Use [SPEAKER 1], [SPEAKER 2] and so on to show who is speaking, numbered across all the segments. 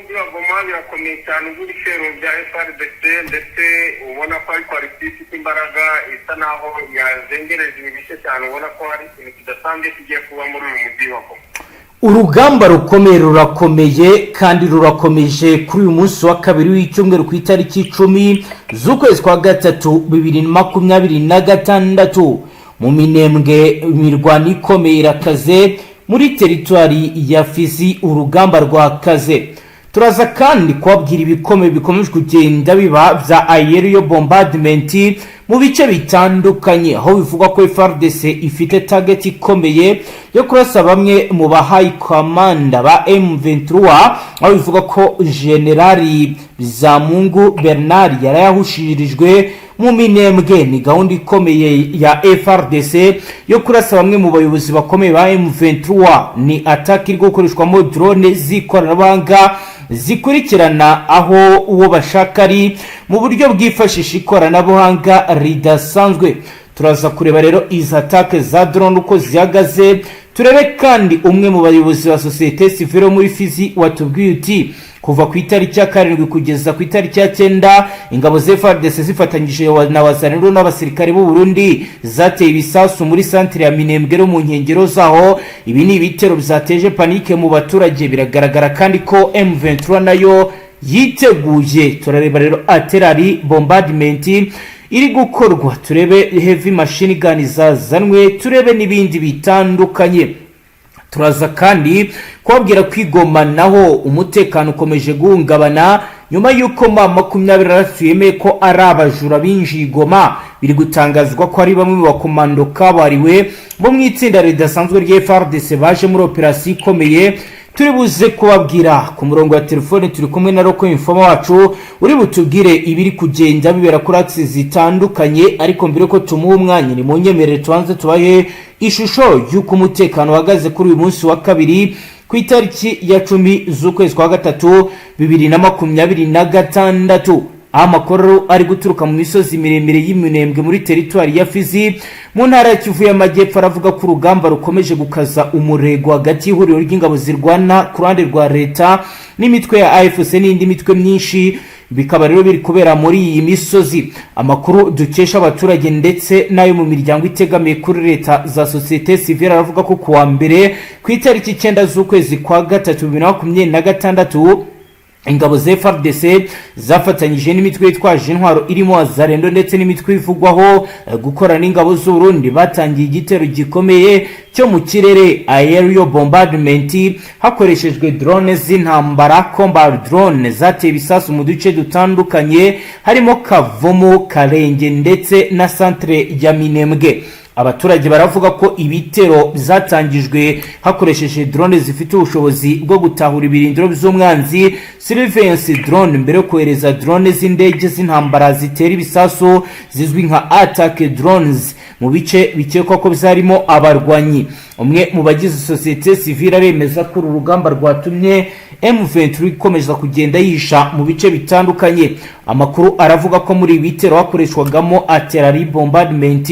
[SPEAKER 1] n'umujyi wa Goma birakomeye cyane ubw'ibitero bya Fardc ndetse ubona ko ari Politique imbaraga isa naho yazengereje ibice cyane ubona ko hari ikintu kidasanzwe kigiye kuba muri uyu mujyi wa Goma.
[SPEAKER 2] Urugamba rukomeye rurakomeye kandi rurakomeje kuri uyu munsi wa kabiri w'icyumweru ku itariki 10 z'ukwezi kwa gatatu 2026 mu minembwe imirwano ikomeye irakaze muri teritwari ya Fizi. Urugamba rwakaze. Turaza kandi kubabwira ibikomeye bikomeje kugenda biba vya aerial bombardment mu bice bitandukanye, aho bivuga ko Fardc ifite target ikomeye yo kurasa bamwe mu bahayi komanda ba M23, aho bivuga ko Generali Zamungu Bernard yarayahushirijwe mu minembwe. Ni gahunda ikomeye ya Fardc yo kurasa bamwe mu bayobozi bakomeye ba M23. Ni attack iri gukoreshwamo drone z'ikoranabuhanga zikurikirana aho uwo bashaka ari mu buryo bwifashisha ikoranabuhanga ridasanzwe. Turaza kureba rero izi attack za drone uko zihagaze. Turebe kandi umwe mu bayobozi ba societe civile muri Fizi watubwiye uti kuva ku itariki ya 7 kugeza ku itariki ya 9 ingabo za Fardc zifatanyije na wazaniro n'abasirikare b'u Burundi zateye ibisasu muri centre ya Minembwe mu nkengero zaho. Ibi ni ibitero byateje panike mu baturage. Biragaragara kandi ko M23 nayo yiteguye. Turareba rero artillery bombardment iri gukorwa, turebe heavy machine gun zazanwe, turebe n'ibindi bitandukanye. Turaza kandi kubabwira kwigoma naho umutekano ukomeje guhungabana nyuma yuko 20 yemeye ko ari abajura binjiye Goma. Biri gutangazwa ko ari bamwe mu bakomando kabariwe bo mu itsinda ridasanzwe rya Fardc baje muri operation ikomeye. Turi buze kubabwira ku murongo wa telefone. Turi kumwe na Roko Infoma wacu uri butubwire ibiri kugenda bibera kuri axis zitandukanye, ariko mbere ko tumuha umwanya ni munyemerere tuanze tubahe ishusho y'uko umutekano wagaze kuri uyu munsi wa kabiri ku itariki ya 10 z'ukwezi kwa gatatu 2026. Amakuru ari guturuka mu misozi miremire y'Iminembwe muri teritwari ya Fizi mu ntara ya Kivu y'Amajyepfo aravuga ko urugamba rukomeje gukaza umurego hagati y'ihuriro ry'ingabo zirwana ku ruhande rwa leta n'imitwe ya AFC n'indi mitwe myinshi. Bikaba rero biri kubera muri iyi misozi. Amakuru dukesha abaturage ndetse nayo mu miryango itegamiye kuri leta za societe civile aravuga ko kuwa mbere ku itariki 9 z'ukwezi kwa gatatu 2026 ingabo za Fardc zafatanyije n'imitwe yitwaje intwaro irimo Azarendo ndetse n'imitwe ivugwaho gukora n'ingabo z'u Burundi batangiye igitero gikomeye cyo mu kirere aerial bombardment hakoreshejwe drone z'intambara combat drone zateye ibisasu mu duce dutandukanye harimo Kavumu, Karenge ndetse na centre ya Minembwe. Abaturage baravuga ko ibitero byatangijwe hakoresheje drone zifite ubushobozi bwo gutahura ibirindiro by'umwanzi surveillance drone mbere yo kohereza drone z'indege z'intambara zitera ibisasu zizwi nka attack drones mu bice bikekwa ko byarimo abarwanyi. Umwe mu bagize societe civile aremeza ko urugamba rwatumye M23 ikomeza kugenda yisha mu bice bitandukanye. Amakuru aravuga ko muri ibitero hakoreshwagamo artillery bombardment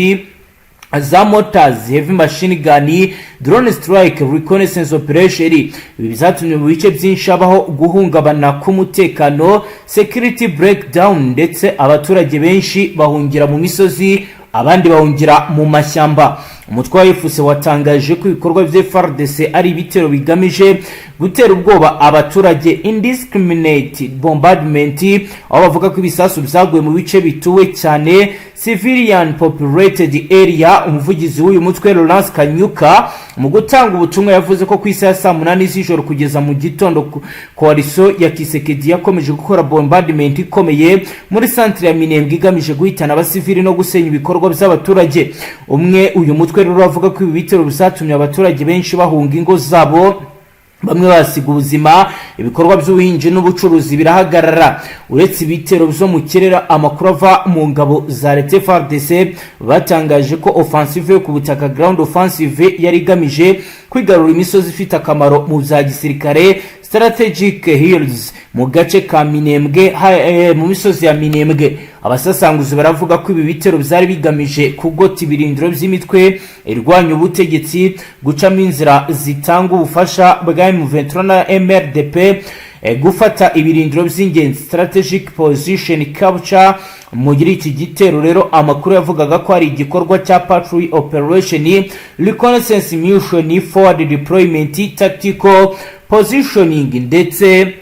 [SPEAKER 2] za mortars, heavy machine gun, drone strike, reconnaissance operation. Ibi bizatumye mu bice byinshi abaho guhungabana k'umutekano, security breakdown, ndetse abaturage benshi bahungira mu misozi abandi bahungira mu mashyamba. Umutwe wa Ifashe watangaje ko ibikorwa bya Fardc ari ibitero bigamije gutera ubwoba abaturage, indiscriminate bombardment, aho bavuga ko ibisasu byaguye mu bice bituwe cyane civilian populated area. Umuvugizi w'uyu mutwe Lawrence Kanyuka mu gutanga ubutumwa yavuze ko ku isaha saa 8 z'ijoro kugeza mu gitondo coalition ya Kisekedi yakomeje gukora bombardment ikomeye muri centre ya Minembwe igamije guhitana abasivili no gusenya ibikorwa by'abaturage. Umwe uyu mutwe rero avuga ko ibi bitero bizatumye abaturage benshi bahunga ingo zabo, bamwe basiga ubuzima, ibikorwa by'ubuhinzi n'ubucuruzi birahagarara. Uretse ibitero byo mu kirere, amakuru ava mu ngabo za leta Fardc batangaje ko offensive yo ku butaka ground offensive yari igamije kwigarura imisozi ifite akamaro mu bya gisirikare strategic hills mu gace ka Minembwe mu misozi ya Minembwe. Abasasanguzi baravuga ko ibi bitero byari bigamije kugota ibirindiro by'imitwe irwanya ubutegetsi, gucamo inzira zitanga ubufasha bwa M23 na MRDP gufata ibirindiro by'ingenzi strategic position capture. Muri iki gitero rero amakuru yavugaga ko ari igikorwa cya patrol operation, reconnaissance mission, forward deployment, tactical positioning, ndetse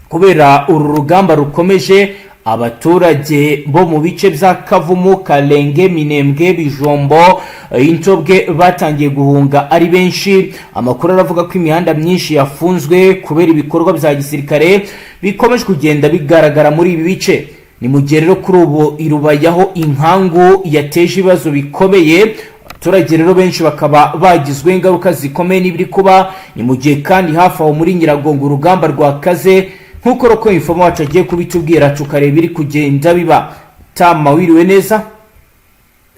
[SPEAKER 2] kubera uru rugamba rukomeje abaturage bo mu bice bya Kavumu, Kalenge, Minembwe, Bijombo, Intobwe batangiye guhunga ari benshi. Amakuru aravuga ko imihanda myinshi yafunzwe kubera ibikorwa bya gisirikare bikomeje kugenda bigaragara muri ibi bice. Ni mu gihe rero kuri ubu irubayaho inkangu yateje ibibazo bikomeye, abaturage rero benshi bakaba bagizwe ingaruka zikomeye n'ibiri kuba. Ni mu gihe kandi hafi aho muri Nyiragongo urugamba rwakaze, nkuko roko informa wacu agiye kubitubwira tukareba iri kugenda biba. Tama, wiriwe neza?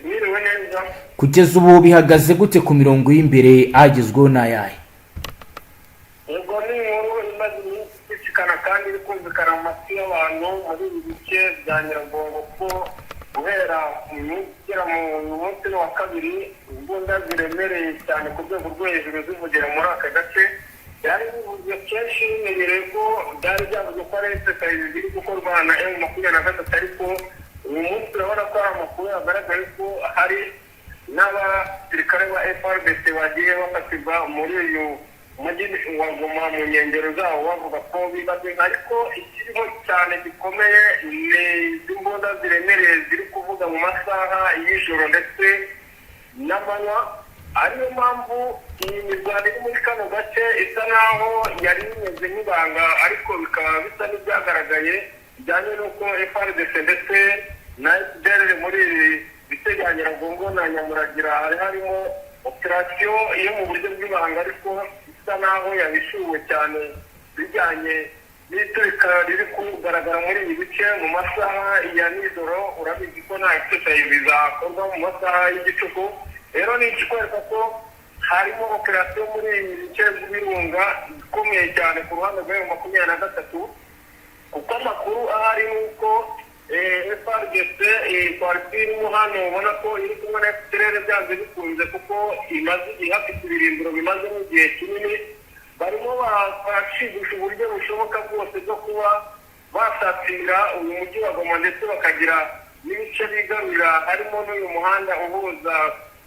[SPEAKER 1] Wiriwe neza.
[SPEAKER 2] Kugeza ubu bihagaze gute ku mirongo y'imbere agezweho n'ayahe?
[SPEAKER 1] Yego, ni inkuru imaze iminsi ikikana kandi iri kumvikana mu matwi y'abantu muri ibi bice bya Nyiragongo ko guhera mu munsi wa kabiri imbunda ziremereye cyane ku rwego rwo hejuru zivugera muri aka gace. Byari bivuze kenshi bimenyereye ko byari byavuze ko ari exercise ziri gukorwa na M23, ariko uyu munsi urabona ko hari amakuru yagaragaye ko hari n'abasirikare ba Fardc bagiye bafatirwa muri uyu mujyi wa Goma mu nkengero zawo, bavuga ko bibaze. Ariko ikiriho cyane gikomeye ni imbunda ziremereye ziri kuvuga mu masaha y'ijoro ndetse n'amanywa. Ariyo mpamvu iyi mirwano iri muri kano gace isa naho yari imeze nk'ibanga, ariko bikaba bisa n'ibyagaragaye bijyanye n'uko Fardc ndetse na FDL muri iri bice bya Nyiragongo na Nyamuragira hari harimo operasiyo yo mu buryo bw'ibanga, ariko isa naho yahishuwe cyane bijyanye n'iturika riri kugaragara muri ibi bice mu masaha ya nijoro. Urabizi ko nta exercise bizakorwa mu masaha y'igicuku. Rero ni ikikwereka ko harimo operasiyo muri ibi bice by'ibirunga ikomeye cyane ku ruhande rwa M23, kuko amakuru ahari nuko Fardc irimo hano ubona ko iri kumwe na FDL byanze bikunze, kuko imaze igihe hafite ibirindiro bimaze n'igihe kinini. Barimo barashigisha uburyo bushoboka bwose bwo kuba basatira uyu mujyi wa Goma ndetse bakagira n'ibice bigarurira, harimo n'uyu muhanda uhuza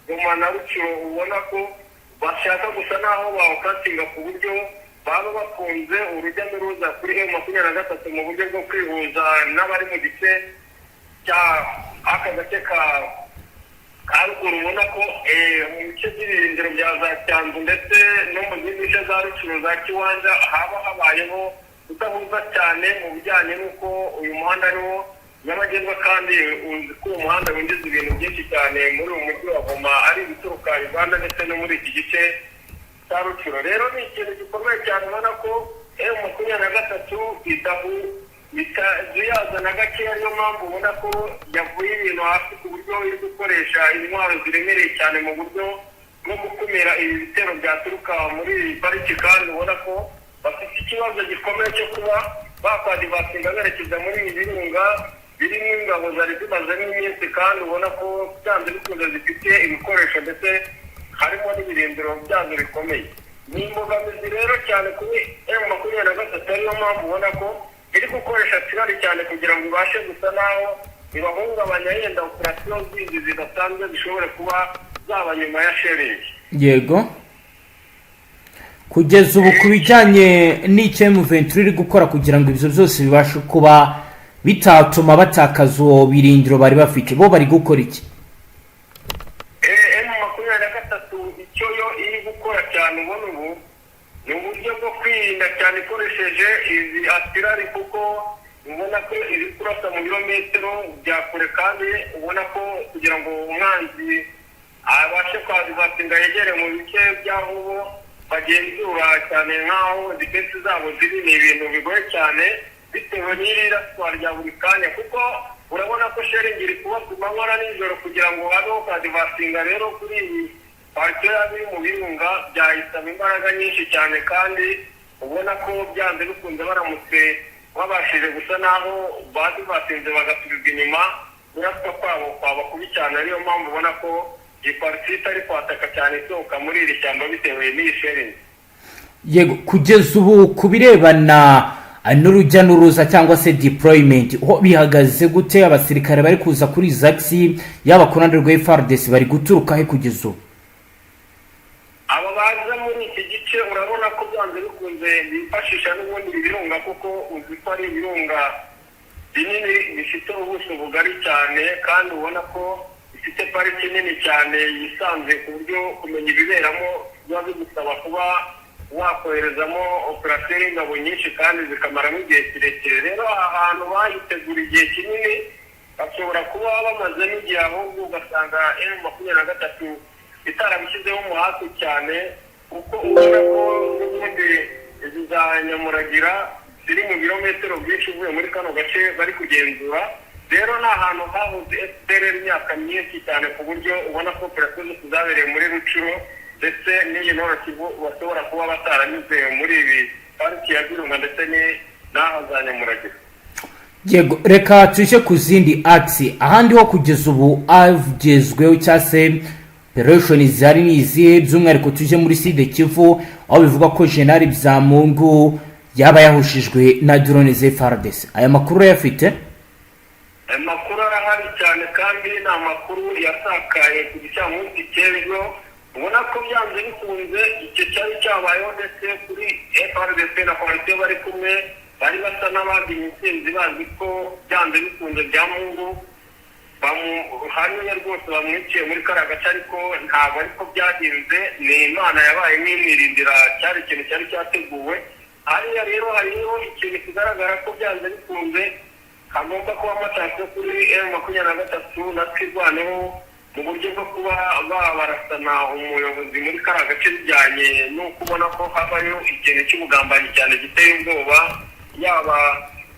[SPEAKER 1] Goma na Ruciro. Ubona ko bashaka gusa naho bawukatinga ku buryo baba bakunze urujya n'uruza kuri M23 mu buryo bwo kwihuza n'abari mu gice cya aka gace ka ruguru. Ubona ko mu bice by'ibirindiro bya za Cyanzu ndetse no mu zindi bice za Ruciro, za Kiwanja haba habayeho kudahuza cyane mu bijyanye n'uko uyu muhanda ariwo nyabagendwa, kandi uzi ko uyu muhanda winjiza ibintu byinshi cyane muri uyu mujyi wa Goma, ari ibituruka Uganda ndetse no muri iki gice cya Ruciro. Rero ni ikintu gikomeye cyane, ubona ko M23 itazuyaza na gake. Ariyo mpamvu ubona ko yavuye ibintu hasi ku buryo iri gukoresha intwaro ziremereye cyane mu buryo bwo gukumira ibi bitero byaturuka muri iyi pariki, kandi ubona ko bafite ikibazo gikomeye cyo kuba bakwadivasinga berekeza muri ibi birunga birimo ingabo zari zimaze n'iminsi, kandi ubona ko byanze bikunze zifite ibikoresho ndetse harimo n'ibirindiro byazo bikomeye. Ni imbogamizi rero cyane kuri M23, ariyo mpamvu ubona ko iri gukoresha kirari cyane kugira ngo ibashe gusa naho ibahungabanya, yenda operasiyo zindi zidasanzwe zishobora kuba zaba nyuma ya sheregi.
[SPEAKER 2] Yego, kugeza ubu ku bijyanye n'icyo M23 iri gukora kugira ngo ibyo byose bibashe kuba bitatuma batakaza uwo birindiro bari bafite, bo bari gukora iki?
[SPEAKER 1] M23 icyo yo iri gukora cyane ubona ubu ni uburyo bwo kwirinda cyane ikoresheje izi aspirari, kuko ubona ko iri kurasa mu birometero bya kure, kandi ubona ko kugira ngo umwanzi abashe kwadivasinga yegere mu bice by'aho bagenzura cyane nk'aho defense zabo ziri, ni ibintu bigoye cyane bitewe n'iri raswa rya buri kanya, kuko urabona ko sharing iri kuba ku manywa na nijoro kugira ngo habeho kwadivasinga. Rero kuri iyi parike y'abiri mu birunga byayisaba imbaraga nyinshi cyane, kandi ubona ko byanze bikunze baramutse babashije gusa naho badivasinze bagasubizwa inyuma, biraswa kwabo kwaba kubi cyane. Ariyo mpamvu ubona ko iyi parike itari kwataka cyane isohoka muri iri shyamba bitewe n'iyi sharing.
[SPEAKER 2] Yego, kugeza ubu ku birebana n'urujya n'uruza cyangwa se deployment ho bihagaze gute? Abasirikare bari kuza kuri zaxi yaba ku ruhande rwa Fardc bari guturuka he kugeza ubu?
[SPEAKER 1] aba baza muri iki gice urabona ko byanze bikunze bifashisha n'ubundi ibirunga, kuko uzi ko ari ibirunga binini bifite ubuso bugari cyane, kandi ubona ko bifite pariki nini cyane yisanze, ku buryo kumenya ibiberamo biba bigusaba kuba wakoherezamo operasiyo y'ingabo nyinshi kandi zikamaramo igihe kirekire. Rero aha hantu bahitegura igihe kinini, bashobora kuba bamaze n'igihe, ahubwo ugasanga M23 itarabishyizeho umuhate cyane, kuko ubona ko n'ubundi izi za Nyamuragira ziri mu birometero byinshi uvuye muri kano gace bari kugenzura. Rero ni ahantu habuze FPR imyaka myinshi cyane, ku buryo ubona ko operasiyo zabereye muri Rucuro ndetse n'iyi Nord-Kivu bashobora kuba bataranyuze muri ibi pariki ya Virunga ndetse n'aho za Nyamuragira.
[SPEAKER 2] Yego, reka tuje ku zindi aksi ahandi ho kugeza ubu avugezweho cyase operation zari nizihe, by'umwihariko tuje muri Sud Kivu aho bivuga ko General Byamungu yaba yahushijwe na drone ze Fardc. Aya makuru yafite
[SPEAKER 1] amakuru arahari cyane, kandi ni amakuru yasakaye ku gicamunsi cy'ejo. Ubona ko byanze bikunze icyo cyari cyabayeho, ndetse kuri Fardc na Politique bari kumwe bari basa n'abandi intsinzi, bazi ko byanze bikunze Byamungu bamuhanye rwose bamwiciye muri kariya gace, ariko ntabwo ariko byagenze. Ni Imana yabaye nk'imwirindira, cyari ikintu cyari cyateguwe. Hariya rero hariho ikintu kigaragara ko byanze bikunze hagomba kuba amatako kuri M23 na twirwaneho mu buryo bwo kuba babarasana umuyobozi muri kariya gace, bijyanye n'uko ubona ko habayo ikintu cy'ubugambanyi cyane giteye ubwoba, yaba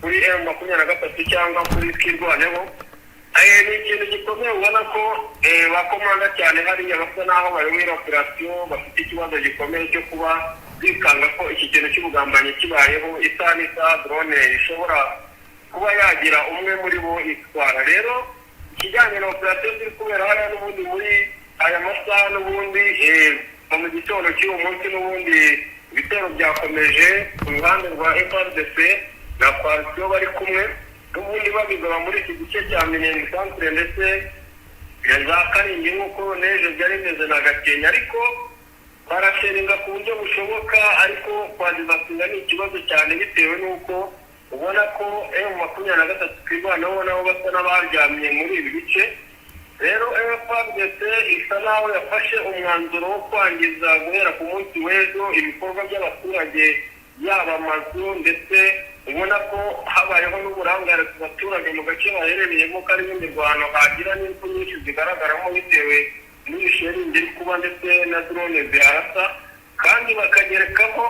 [SPEAKER 1] kuri M23 cyangwa kuri twirwaneho. Ni ikintu gikomeye, ubona ko bakomanga cyane hariya basa n'aho bayoboye operasiyo, bafite ikibazo gikomeye cyo kuba bikanga ko iki kintu cy'ubugambanyi kibayeho, isaha n'isaha drone ishobora kuba yagira umwe muri bo itwara. Rero ikijyanye na operasiyo ziri kubera hariya n'ubundi muri aya masaha, n'ubundi mu gitondo cy'uwo munsi n'ubundi ibitero byakomeje ku ruhande rwa Fardc na Politique bari kumwe, n'ubundi babigaba muri iki gice cya Minembwe Centre ndetse za Karingi nk'uko n'ejo byari bimeze na Gakenke, ariko barasheringa ku buryo bushoboka, ariko kwazibasinga ni ikibazo cyane, bitewe n'uko ubona ko M23 twirwanaho nabo basa n'abaryamye muri ibi bice. Rero Fardc isa naho yafashe umwanzuro wo kwangiza guhera ku munsi w'ejo ibikorwa by'abaturage, yaba amazu, ndetse ubona ko habayeho n'uburangare ku baturage mu gace baherereyemo, kari n'imirwano hagira n'impfu nyinshi zigaragaramo bitewe n'ibisheringi iri kuba ndetse na drone ziharasa, kandi bakagerekaho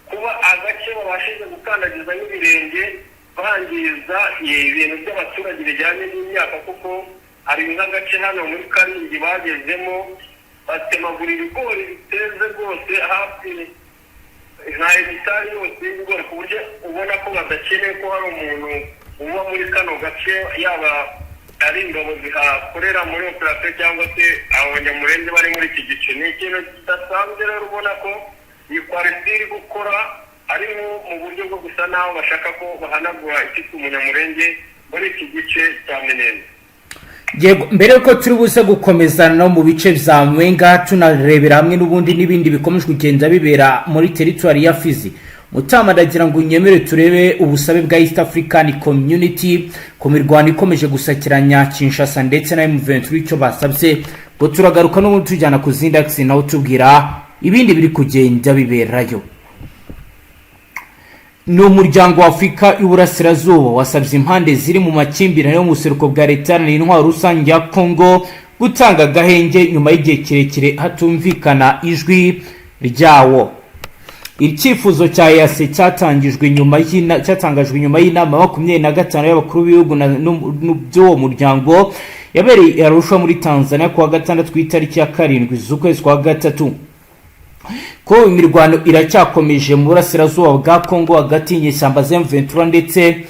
[SPEAKER 1] kuba agace babashije gukandagiza n'ibirenge bangiza ibintu by'abaturage bijyanye n'imyaka, kuko hari nk'agace hano muri Karingi bagezemo batemagura ibigori biteze rwose hafi nta hegitari yose y'ibigori, ku buryo ubona ko badakeneye ko hari umuntu uba muri kano gace, yaba ari ingabo zihakorera muri operasiyo cyangwa se abanyamurenge bari muri iki gice. Ni ikintu kidasanzwe rero, ubona ko iyi Politique iri gukora ari mu buryo bwo gusa naho bashaka ko bahanagura ifite umunyamurenge muri iki gice cya Minembwe.
[SPEAKER 2] Yego, mbere yuko turi buze gukomeza no mu bice bya Mwenga, tunarebera hamwe n'ubundi n'ibindi bikomeje kugenda bibera muri territoire ya Fizi, Mutama ndagira ngo unyemere turebe ubusabe bwa East African Community ku mirwano ikomeje gusakiranya Kinshasa ndetse na M23 icyo basabye, ngo turagaruka no tujyana ku zindi action naho tubwira ibindi biri kugenda biberayo. No muryango wa Afrika y'Uburasirazuba wasabye impande ziri mu makimbirane yo mu seruko bwa leta n'intwaro rusange ya Congo gutanga gahenge nyuma y'igihe kirekire hatumvikana ijwi ryawo. Icyifuzo cya yase cyatangajwe nyuma y'inama 25 y'abakuru b'ibihugu n'uwo muryango yabereye Arusha muri Tanzania kuwa gatandatu ku itariki ya 7 z'ukwezi kwa gatatu. Ko imirwano iracyakomeje mu burasirazuba bwa Congo hagati y'inyeshyamba za M23 ndetse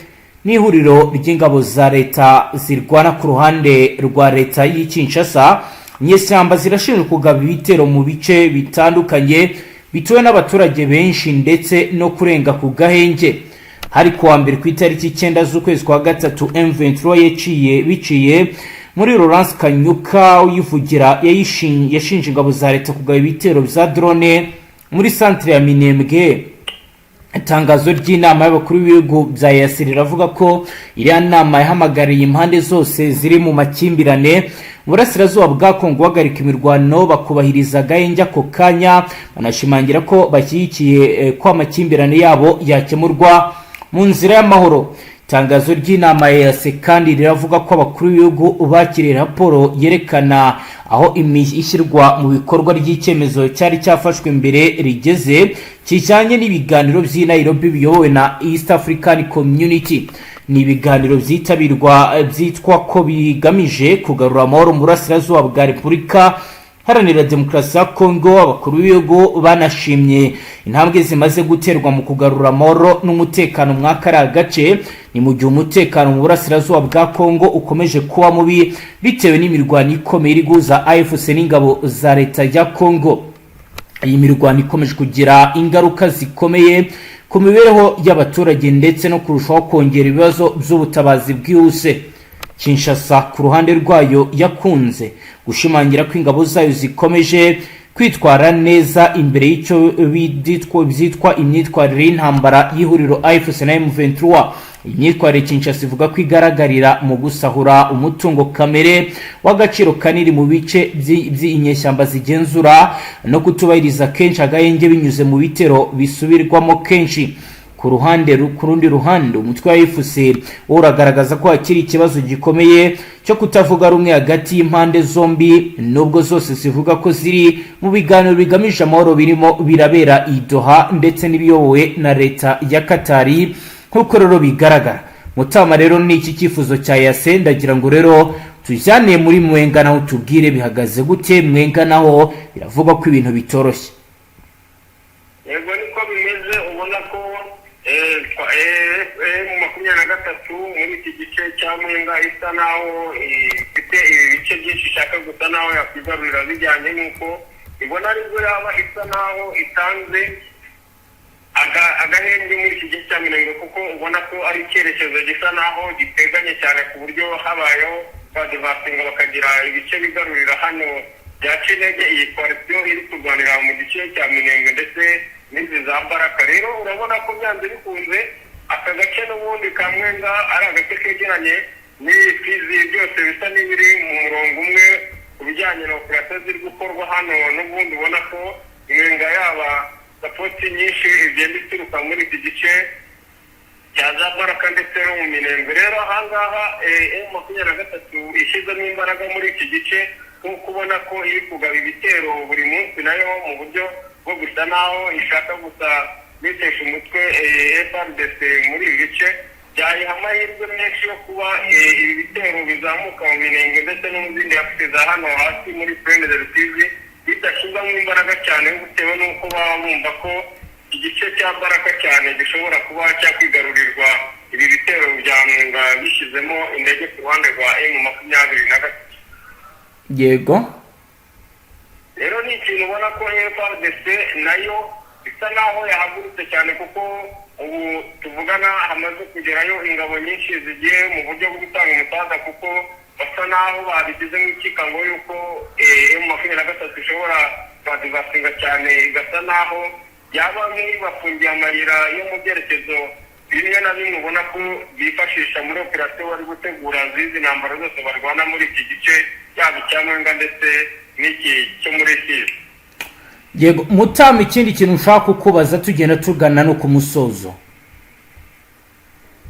[SPEAKER 2] n'ihuriro ry'ingabo za leta zirwana ku ruhande rwa leta y'Kinshasa. Inyeshyamba zirashinjwa kugaba ibitero mu bice bitandukanye bituwe n'abaturage benshi ndetse no kurenga ku gahenge. hari kuwa mbere ku itariki 9 z'ukwezi kwa gatatu M23 biciye muri Laurence Kanyuka uyivugira yashinje ingabo za leta kugaba ibitero bya drone muri centre ya Minembwe. Itangazo ry'inama y'abakuru b'ibihugu bya EAC riravuga ko iriya nama yahamagariye impande zose ziri mu makimbirane burasirazuba bwa Kongo guhagarika imirwano bakubahiriza gahenge ako kanya, banashimangira ko bashyigikiye ko amakimbirane yabo yakemurwa mu nzira y'amahoro. Itangazo ry'inama ya EAC kandi riravuga ko abakuru b'ibihugu bakiriye raporo yerekana aho ishyirwa mu bikorwa ry'icyemezo cyari cyafashwe mbere rigeze kijyanye n'ibiganiro by'i Nairobi biyobowe na East African Community. Ni ibiganiro byitabirwa byitwa ko bigamije kugarura amahoro mu burasirazuba bwa Repubulika Haranira Demokarasi ya Kongo. Abakuru b'ibihugu banashimye intambwe zimaze guterwa mu kugarura amahoro n'umutekano mw'akariya gace, ni mu gihe umutekano mu burasirazuba bwa Kongo ukomeje kuba mubi bitewe n'imirwano ikomeye iri guhuza AFC n'ingabo za leta ya Kongo. Iyi mirwano ikomeje kugira ingaruka zikomeye ku mibereho y'abaturage ndetse no kurushaho kongera ibibazo by'ubutabazi bwihuse. Kinshasa ku ruhande rwayo yakunze gushimangira ko ingabo zayo zikomeje kwitwara neza imbere y'icyo byitwa imyitwarire y'intambara y'ihuriro AFC na M23. Imyitwarire Kinshasa ivuga ko igaragarira mu gusahura umutungo kamere w'agaciro kanini mu bice by'inyeshyamba zigenzura no kutubahiriza kenshi agahenge binyuze mu bitero bisubirwamo kenshi. Ku rundi ruhande umutwe wa AVIS uragaragaza ko hakiri ikibazo gikomeye cyo kutavuga rumwe hagati y'impande zombi, nubwo zose zivuga ko ziri mu biganiro bigamije amahoro birimo birabera i Doha ndetse n'ibiyobowe na leta ya Katari. Nk'uko rero bigaragara Mutama rero ni iki cyifuzo cya EAC, ndagira ngo rero tujyane muri Mwenga naho tubwire bihagaze gute. Mwenga naho biravuga ko ibintu bitoroshye.
[SPEAKER 1] Yego niko bimeze, ubona ko M23 muri iki gice cya Mwenga isa naho ifite ibice byinshi ishaka gusa naho yakwigarurira bijyanye n'uko ibona aribwo yaba isa naho itanze agahenge muri iki gice cya Minembwe, kuko ubona ko ari icyerekezo gisa naho giteganye cyane ku buryo habayeho badevasinga bakagira ibice bigarurira hano byaca intege iyi coalition iri kurwanira mu gice cya Minembwe ndetse n'izi za Baraka. Rero urabona ko byanze bikunze aka gace n'ubundi ka Mwenga ari agace kegeranye n'ifizi byose bisa n'ibiri mu murongo umwe ku bijyanye na operasiyo ziri gukorwa hano, n'ubundi ubona ko Mwenga yaba sapoti nyinshi igenda ituruka muri iki gice cya za Baraka ndetse no mu Minembwe. Rero ahangaha M23 ishyizemo imbaraga muri iki gice nk'uko ubona ko iri kugaba ibitero buri munsi nayo mu buryo bwo gusa naho ishaka gusa bitesha umutwe Fardc muri ibi bice. Byayiha amahirwe menshi yo kuba ibi bitero bizamuka mu Minembwe ndetse no mu zindi hafite za hano hasi muri Plaine de Rusizi bidashyirwamo imbaraga cyane bitewe n'uko baba bumva ko igice cya Baraka cyane gishobora kuba cyakwigarurirwa ibi bitero bya Mwenga bishyizemo indege ku ruhande rwa M23.
[SPEAKER 2] Yego,
[SPEAKER 1] rero ni ikintu ubona ko Fardc nayo isa naho yahagurutse cyane, kuko ubu tuvugana hamaze kugerayo ingabo nyinshi zigiye mu buryo bwo gutanga umusaza, kuko basa naho babigize nk'ikikango yuko M23 ishobora kwadivasinga cyane igasa naho yaba nk'ibafungiye amayira yo mu byerekezo bimwe na bimwe ubona ko bifashisha muri operasiyo bari gutegura zizi ntambara zose barwana muri iki gice yaba icya Mwenga ndetse n'iki cyo muri Kivu.
[SPEAKER 2] Yego Mutama, ikindi kintu nshaka kukubaza tugenda tugana no ku musozo,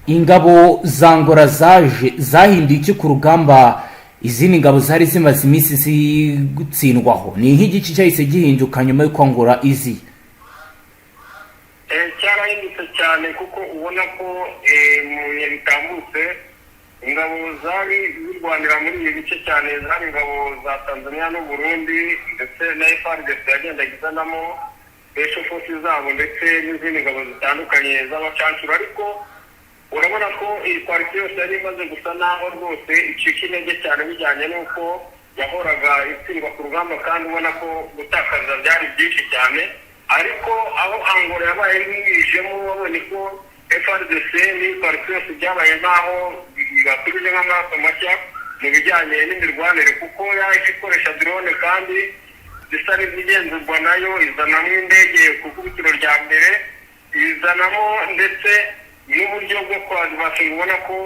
[SPEAKER 2] ingabo za Ngora zahinduye iki ku rugamba izindi ngabo zari zimaze iminsi zigutsindwaho? Ni nk'igiki cyahise gihinduka nyuma y'uko Ngora izi?
[SPEAKER 1] Cyarahindutse cyane, kuko ubona ko mu bihe bitambutse ingabo zari zirwanira muri ibi bice cyane zari ingabo za Tanzania n'u Burundi ndetse na Fardc yagendaga izanamo special forces zabo ndetse n'izindi ngabo zitandukanye z'abacancuro. Ariko urabona ko iyi coalition yose yari imaze gusa naho rwose icika intege cyane bijyanye n'uko yahoraga itsindwa ku rugamba, kandi ubona ko gutakaza byari byinshi cyane. Ariko aho Angola yabaye nk'ijemo babonye ko Fardc ni parti yose byabaye nkaho baturije nk'amaraso mashya mu bijyanye n'imirwanire, kuko yaje ikoresha drone kandi zisa n'izigenzurwa nayo, izanamo indege ku kubitiro rya mbere, izanamo ndetse n'uburyo bwo kwazibasha ubona ko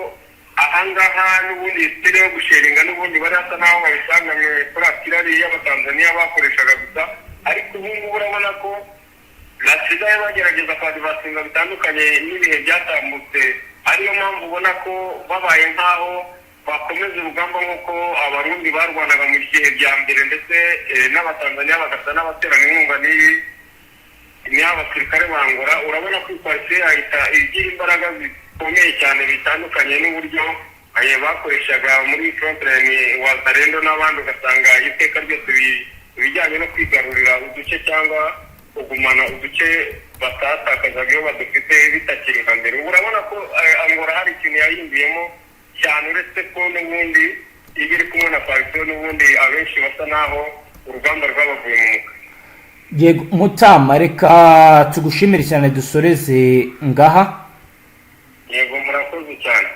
[SPEAKER 1] ahangaha n'ubundi sitire yo gusheringa n'ubundi bari hasa n'aho babisanganywe kuri akirari y'abatanzaniya bakoreshaga gusa, ariko ubu ngubu urabona ko basigaye bagerageza kwadivasinga bitandukanye n'ibihe byatambutse, ariyo mpamvu ubona ko babaye nk'aho bakomeza urugamba nk'uko abarundi barwanaga mu gihe bya mbere, ndetse n'abatanzaniya bagasa n'abaterana inkunga n'abasirikare bangora. Urabona ko Ifashe ahita igira imbaraga zikomeye cyane bitandukanye n'uburyo bakoreshaga muri frontline wazarendo n'abandi, ugasanga iteka ryose ibijyanye no kwigarurira uduce cyangwa kugumana uduce batatakazaga iyo badufite bitakiri nka mbere. Urabona ko Angola hari ikintu yahinduyemo cyane, uretse ko n'ubundi iyo iri kumwe na Fardc n'ubundi abenshi basa naho urugamba rwabavuye mu muka.
[SPEAKER 2] Yego Mutama, reka tugushimire cyane, dusoreze ngaha.
[SPEAKER 1] Yego murakoze cyane.